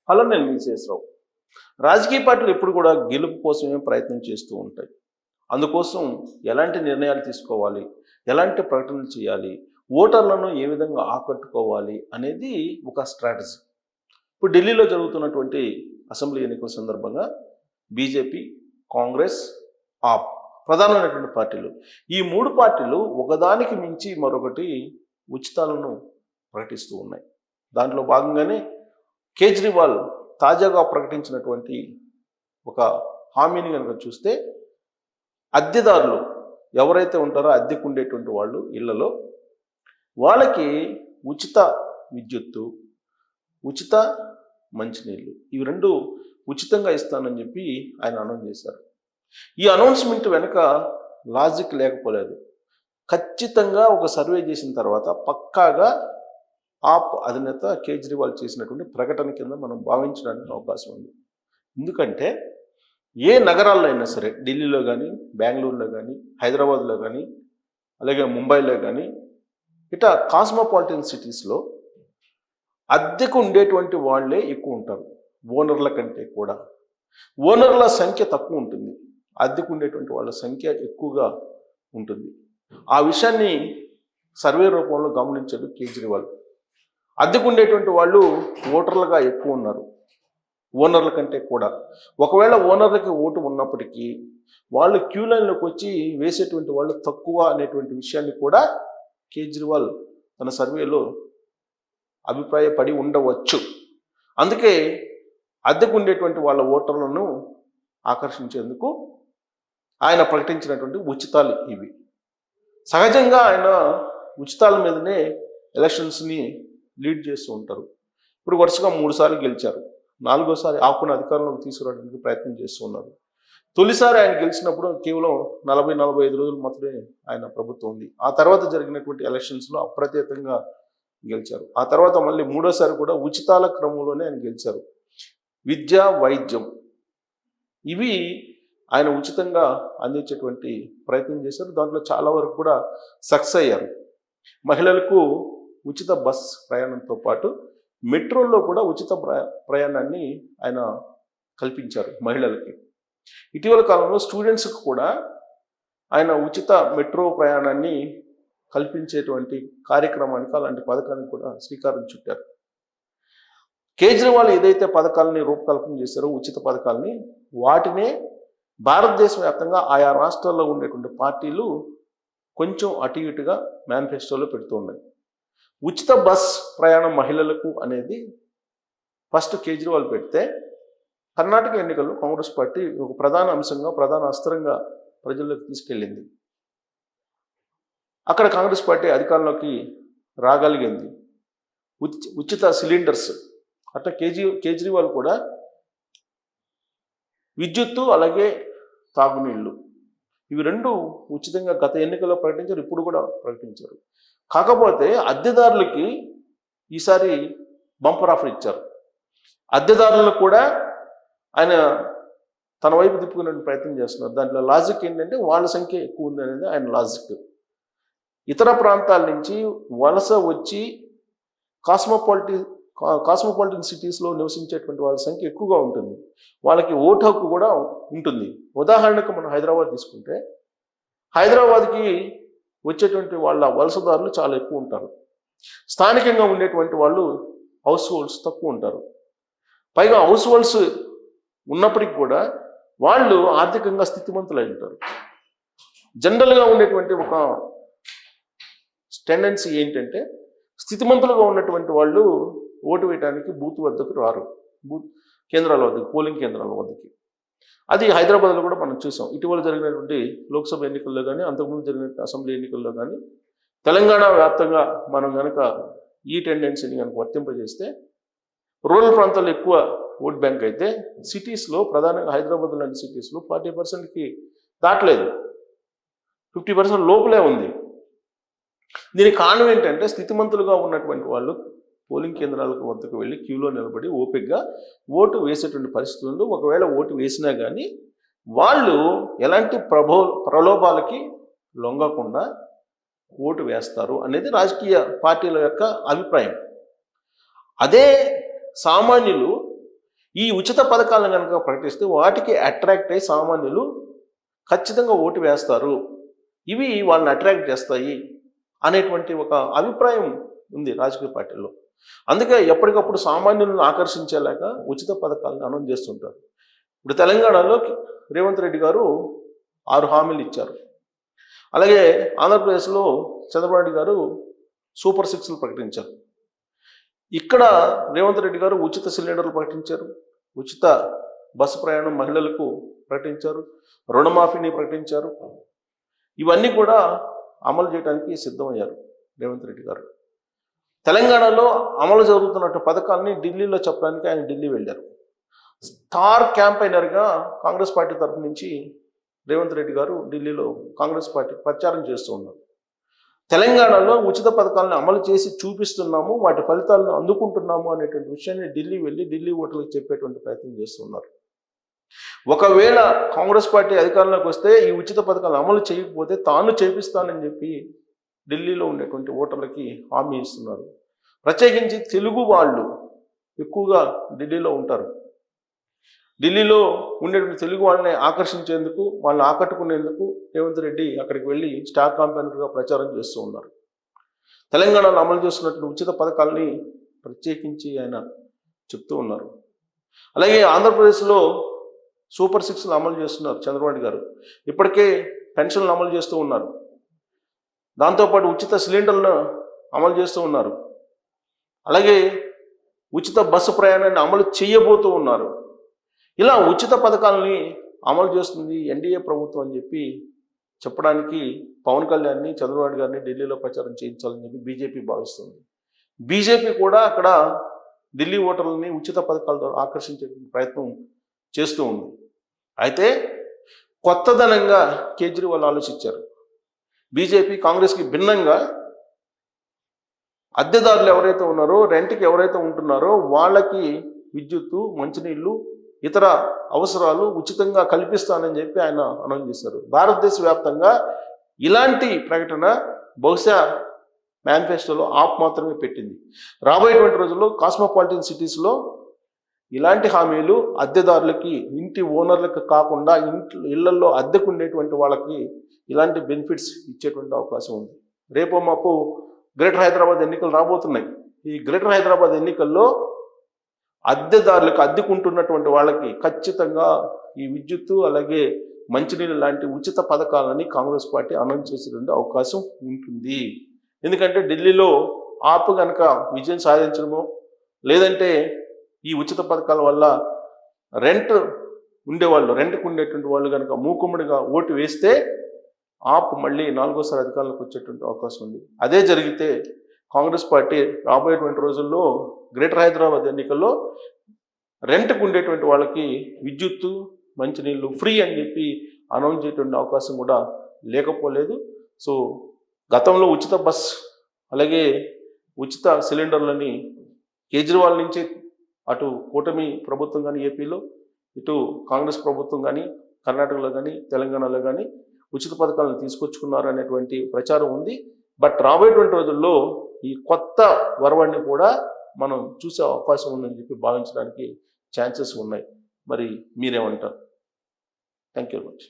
పల్లెనేని విశ్వేశ్వరరావు. రాజకీయ పార్టీలు ఎప్పుడు కూడా గెలుపు కోసమే ప్రయత్నం చేస్తూ ఉంటాయి. అందుకోసం ఎలాంటి నిర్ణయాలు తీసుకోవాలి, ఎలాంటి ప్రకటనలు చేయాలి, ఓటర్లను ఏ విధంగా ఆకట్టుకోవాలి అనేది ఒక స్ట్రాటజీ. ఇప్పుడు ఢిల్లీలో జరుగుతున్నటువంటి అసెంబ్లీ ఎన్నికల సందర్భంగా బీజేపీ, కాంగ్రెస్, ఆప్ ప్రధానమైనటువంటి పార్టీలు, ఈ మూడు పార్టీలు ఒకదానికి మించి మరొకటి ఉచితాలను ప్రకటిస్తూ ఉన్నాయి. దాంట్లో భాగంగానే కేజ్రీవాల్ తాజాగా ప్రకటించినటువంటి ఒక హామీని కనుక చూస్తే, అద్దెదారులు ఎవరైతే ఉంటారో అద్దెకు ఉండేటువంటి వాళ్ళు ఇళ్లలో వాళ్ళకి ఉచిత విద్యుత్తు, ఉచిత మంచినీళ్ళు, ఇవి రెండు ఉచితంగా ఇస్తానని చెప్పి ఆయన అనౌన్స్ చేశారు. ఈ అనౌన్స్మెంట్ వెనుక లాజిక్ లేకపోలేదు. ఖచ్చితంగా ఒక సర్వే చేసిన తర్వాత పక్కాగా ఆప్ అధినేత కేజ్రీవాల్ చేసినటువంటి ప్రకటన కింద మనం భావించడానికి అవకాశం ఉంది. ఎందుకంటే ఏ నగరాల్లో అయినా సరే, ఢిల్లీలో కానీ, బెంగళూరులో కానీ, హైదరాబాద్లో కానీ, అలాగే ముంబైలో కానీ, ఇట్లా కాస్మోపాలిటన్ సిటీస్లో అద్దెకు ఉండేటువంటి వాళ్ళే ఎక్కువ ఉంటారు ఓనర్ల కంటే కూడా. ఓనర్ల సంఖ్య తక్కువ ఉంటుంది, అద్దెకు ఉండేటువంటి వాళ్ళ సంఖ్య ఎక్కువగా ఉంటుంది. ఆ విషయాన్ని సర్వే రూపంలో గమనించాడు కేజ్రీవాల్. అద్దెకు ఉండేటువంటి వాళ్ళు ఓటర్లుగా ఎక్కువ ఉన్నారు ఓనర్ల కంటే కూడా. ఒకవేళ ఓనర్లకి ఓటు ఉన్నప్పటికీ వాళ్ళు క్యూ లైన్లోకి వచ్చి వేసేటువంటి వాళ్ళు తక్కువ అనేటువంటి విషయాన్ని కూడా కేజ్రీవాల్ తన సర్వేలో అభిప్రాయపడి ఉండవచ్చు. అందుకే అద్దెకు ఉండేటువంటి వాళ్ళ ఓటర్లను ఆకర్షించేందుకు ఆయన ప్రకటించినటువంటి ఉచితాలు ఇవి. సహజంగా ఆయన ఉచితాల మీదనే ఎలక్షన్స్ని లీడ్ చేస్తూ ఉంటారు. ఇప్పుడు వరుసగా 3 సార్లు గెలిచారు. 4వసారి ఆపును అధికారంలోకి తీసుకురావడానికి ప్రయత్నం చేస్తూ ఉన్నారు. తొలిసారి ఆయన గెలిచినప్పుడు కేవలం 40-45 రోజులు మాత్రమే ఆయన ప్రభుత్వం ఉంది. ఆ తర్వాత జరిగినటువంటి ఎలక్షన్స్లో అప్రతిహతంగా గెలిచారు. ఆ తర్వాత మళ్ళీ 3వసారి కూడా ఉచితాల క్రమంలోనే ఆయన గెలిచారు. విద్య, వైద్యం ఇవి ఆయన ఉచితంగా అందించేటువంటి ప్రయత్నం చేశారు. దాంట్లో చాలా వరకు కూడా సక్సెస్ అయ్యారు. మహిళలకు ఉచిత బస్ ప్రయాణంతో పాటు మెట్రోల్లో కూడా ఉచిత ప్రయాణాన్ని ఆయన కల్పించారు మహిళలకి. ఇటీవల కాలంలో స్టూడెంట్స్కి కూడా ఆయన ఉచిత మెట్రో ప్రయాణాన్ని కల్పించేటువంటి కార్యక్రమానికి, అలాంటి పథకానికి కూడా శ్రీకారం చుట్టారు. కేజ్రీవాల్ ఏదైతే పథకాలని రూపకల్పన చేశారో, ఉచిత పథకాలని, వాటినే భారతదేశ వ్యాప్తంగా ఆయా రాష్ట్రాల్లో ఉండేటువంటి పార్టీలు కొంచెం అటు ఇటుగా మేనిఫెస్టోలో పెడుతూ ఉన్నాయి. ఉచిత బస్ ప్రయాణం మహిళలకు అనేది ఫస్ట్ కేజ్రీవాల్ పెడితే, కర్ణాటక ఎన్నికల్లో కాంగ్రెస్ పార్టీ ఒక ప్రధాన అంశంగా, ప్రధాన అస్త్రంగా ప్రజల్లోకి తీసుకెళ్ళింది. అక్కడ కాంగ్రెస్ పార్టీ అధికారంలోకి రాగలిగింది. ఉచిత సిలిండర్స్, అట్లా కేజ్రీవాల్ కూడా విద్యుత్తు అలాగే తాగునీళ్ళు, ఇవి రెండు ఉచితంగా గత ఎన్నికల్లో ప్రకటించారు, ఇప్పుడు కూడా ప్రకటించారు. కాకపోతే అద్దెదారులకి ఈసారి బంపర్ ఆఫర్ ఇచ్చారు. అద్దెదారులకు కూడా ఆయన తన వైపు తిప్పుకునే ప్రయత్నం చేస్తున్నారు. దాంట్లో లాజిక్ ఏంటంటే వాళ్ళ సంఖ్య ఎక్కువ ఉంది అనేది ఆయన లాజిక్. ఇతర ప్రాంతాల నుంచి వలస వచ్చి కాస్మోపాలిటన్ సిటీస్లో నివసించేటువంటి వాళ్ళ సంఖ్య ఎక్కువగా ఉంటుంది. వాళ్ళకి ఓటు హక్కు కూడా ఉంటుంది. ఉదాహరణకు మనం హైదరాబాద్ తీసుకుంటే, హైదరాబాద్కి వచ్చేటువంటి వాళ్ళ వలసదారులు చాలా ఎక్కువ ఉంటారు. స్థానికంగా ఉండేటువంటి వాళ్ళు హౌస్ హోల్డ్స్ తక్కువ ఉంటారు. పైగా హౌస్ హోల్డ్స్ ఉన్నప్పటికీ కూడా వాళ్ళు ఆర్థికంగా స్థితిమంతులై ఉంటారు. జనరల్గా ఉండేటువంటి ఒక టెండెన్సీ ఏంటంటే, స్థితిమంతులుగా ఉన్నటువంటి వాళ్ళు ఓటు వేయడానికి బూత్ వద్దకు రారు, బూత్ కేంద్రాల వద్దకు, పోలింగ్ కేంద్రాల వద్దకి. అది హైదరాబాద్లో కూడా మనం చూసాం. ఇటీవల జరిగినటువంటి లోక్సభ ఎన్నికల్లో కానీ, అంతకుముందు జరిగిన అసెంబ్లీ ఎన్నికల్లో కానీ, తెలంగాణ వ్యాప్తంగా మనం కనుక ఈ టెండెన్సీని కనుక వర్తింపజేస్తే, రూరల్ ప్రాంతాల్లో ఎక్కువ ఓట్ బ్యాంక్ అయితే, సిటీస్లో, ప్రధానంగా హైదరాబాద్ లాంటి సిటీస్లో 40%కి దాటలేదు, 50% లోపలే ఉంది. దీనికి కారణం ఏంటంటే, స్థితిమంతులుగా ఉన్నటువంటి వాళ్ళు పోలింగ్ కేంద్రాలకు వద్దకు వెళ్ళి క్యూలో నిలబడి ఓపికగా ఓటు వేసేటువంటి పరిస్థితులు. ఒకవేళ ఓటు వేసినా కానీ వాళ్ళు ఎలాంటి ప్రలోభాలకి లొంగకుండా ఓటు వేస్తారు అనేది రాజకీయ పార్టీల యొక్క అభిప్రాయం. అదే సామాన్యులు ఈ ఉచిత పథకాలను కనుక ప్రకటిస్తే వాటికి అట్రాక్ట్ అయ్యి సామాన్యులు ఖచ్చితంగా ఓటు వేస్తారు, ఇవి వాళ్ళని అట్రాక్ట్ చేస్తాయి అనేటువంటి ఒక అభిప్రాయం ఉంది రాజకీయ పార్టీల్లో. అందుకే ఎప్పటికప్పుడు సామాన్యులను ఆకర్షించేలాగా ఉచిత పథకాలను అనౌన్స్ చేస్తుంటారు. ఇప్పుడు తెలంగాణలో రేవంత్ రెడ్డి గారు 6 హామీలు ఇచ్చారు. అలాగే ఆంధ్రప్రదేశ్లో చంద్రబాబు నాయుడు గారు సూపర్ 6లు ప్రకటించారు. ఇక్కడ రేవంత్ రెడ్డి గారు ఉచిత సిలిండర్లు ప్రకటించారు, ఉచిత బస్సు ప్రయాణం మహిళలకు ప్రకటించారు, రుణమాఫీని ప్రకటించారు. ఇవన్నీ కూడా అమలు చేయడానికి సిద్ధమయ్యారు రేవంత్ రెడ్డి గారు. తెలంగాణలో అమలు జరుగుతున్నట్టు పథకాలని ఢిల్లీలో చెప్పడానికి ఆయన ఢిల్లీ వెళ్ళారు. స్టార్ క్యాంపైనర్గా కాంగ్రెస్ పార్టీ తరఫు నుంచి రేవంత్ రెడ్డి గారు ఢిల్లీలో కాంగ్రెస్ పార్టీ ప్రచారం చేస్తూ ఉన్నారు. తెలంగాణలో ఉచిత పథకాలను అమలు చేసి చూపిస్తున్నాము, వాటి ఫలితాలను అందుకుంటున్నాము అనేటువంటి విషయాన్ని ఢిల్లీ వెళ్ళి ఢిల్లీ ఓటర్లకు చెప్పేటువంటి ప్రయత్నం చేస్తున్నారు. ఒకవేళ కాంగ్రెస్ పార్టీ అధికారంలోకి వస్తే ఈ ఉచిత పథకాలు అమలు చేయకపోతే తాను చేపిస్తానని చెప్పి ఢిల్లీలో ఉండేటువంటి ఓటర్లకి హామీ ఇస్తున్నారు. ప్రత్యేకించి తెలుగు వాళ్ళు ఎక్కువగా ఢిల్లీలో ఉంటారు. ఢిల్లీలో ఉండేటువంటి తెలుగు వాళ్ళని ఆకర్షించేందుకు, వాళ్ళని ఆకట్టుకునేందుకు రేవంత్ రెడ్డి అక్కడికి వెళ్ళి స్టార్ క్యాంపెయినర్గా ప్రచారం చేస్తూ ఉన్నారు. తెలంగాణలో అమలు చేస్తున్నటువంటి ఉచిత పథకాలని ప్రత్యేకించి ఆయన చెప్తూ ఉన్నారు. అలాగే ఆంధ్రప్రదేశ్లో సూపర్ 6లు అమలు చేస్తున్నారు చంద్రబాబు గారు. ఇప్పటికే పెన్షన్లు అమలు చేస్తూ ఉన్నారు. దాంతోపాటు ఉచిత సిలిండర్లను అమలు చేస్తూ ఉన్నారు. అలాగే ఉచిత బస్సు ప్రయాణాన్ని అమలు చేయబోతూ ఉన్నారు. ఇలా ఉచిత పథకాలని అమలు చేస్తుంది ఎన్డీఏ ప్రభుత్వం అని చెప్పి చెప్పడానికి పవన్ కళ్యాణ్ని, చంద్రబాబు గారిని ఢిల్లీలో ప్రచారం చేయించాలని చెప్పి బీజేపీ భావిస్తుంది. బీజేపీ కూడా అక్కడ ఢిల్లీ ఓటర్లని ఉచిత పథకాల ద్వారా ఆకర్షించే ప్రయత్నం చేస్తూ ఉంది. అయితే కొత్తదనంగా కేజ్రీవాల్ ఆలోచించారు. బీజేపీ కాంగ్రెస్కి భిన్నంగా అద్దెదారులు ఎవరైతే ఉన్నారో, రెంట్కి ఎవరైతే ఉంటున్నారో వాళ్ళకి విద్యుత్తు, మంచినీళ్ళు, ఇతర అవసరాలు ఉచితంగా కల్పిస్తానని చెప్పి ఆయన అనౌన్స్ చేశారు. భారతదేశ వ్యాప్తంగా ఇలాంటి ప్రకటన బహుశా మేనిఫెస్టోలో ఆప్ మాత్రమే పెట్టింది. రాబోయేటువంటి రోజుల్లో కాస్మోపాలిటన్ సిటీస్లో ఇలాంటి హామీలు అద్దెదారులకి, ఇంటి ఓనర్లకు కాకుండా ఇళ్లలో అద్దెకు ఉండేటువంటి వాళ్ళకి ఇలాంటి బెనిఫిట్స్ ఇచ్చేటువంటి అవకాశం ఉంది. రేపు మాపు గ్రేటర్ హైదరాబాద్ ఎన్నికలు రాబోతున్నాయి. ఈ గ్రేటర్ హైదరాబాద్ ఎన్నికల్లో అద్దెదారులకు, అద్దెకుంటున్నటువంటి వాళ్ళకి ఖచ్చితంగా ఈ విద్యుత్తు, అలాగే మంచినీళ్ళు లాంటి ఉచిత పథకాలని కాంగ్రెస్ పార్టీ అనౌన్స్ చేసేటువంటి అవకాశం ఉంటుంది. ఎందుకంటే ఢిల్లీలో ఆప్ కనుక విజయం సాధించడమో, లేదంటే ఈ ఉచిత పథకాల వల్ల రెంట్కు ఉండేటువంటి వాళ్ళు కనుక మూకుమ్మడిగా ఓటు వేస్తే ఆప్ మళ్ళీ 4వ సారి అధికారంలోకి వచ్చేటువంటి అవకాశం ఉంది. అదే జరిగితే కాంగ్రెస్ పార్టీ రాబోయేటువంటి రోజుల్లో గ్రేటర్ హైదరాబాద్ ఎన్నికల్లో రెంట్కు ఉండేటువంటి వాళ్ళకి విద్యుత్తు, మంచినీళ్ళు ఫ్రీ అని చెప్పి అనౌన్స్ చేసేటువంటి అవకాశం కూడా లేకపోలేదు. సో గతంలో ఉచిత బస్, అలాగే ఉచిత సిలిండర్లని కేజ్రీవాల్ నుంచి అటు కూటమి ప్రభుత్వం కానీ ఏపీలో, ఇటు కాంగ్రెస్ ప్రభుత్వం కానీ కర్ణాటకలో కానీ తెలంగాణలో కానీ ఉచిత పథకాలను తీసుకొచ్చుకున్నారు అనేటువంటి ప్రచారం ఉంది. బట్ రాబోయేటువంటి రోజుల్లో ఈ కొత్త వరవడిని కూడా మనం చూసే అవకాశం ఉందని చెప్పి భావించడానికి ఛాన్సెస్ ఉన్నాయి. మరి మీరేమంటారు? Thank you very much.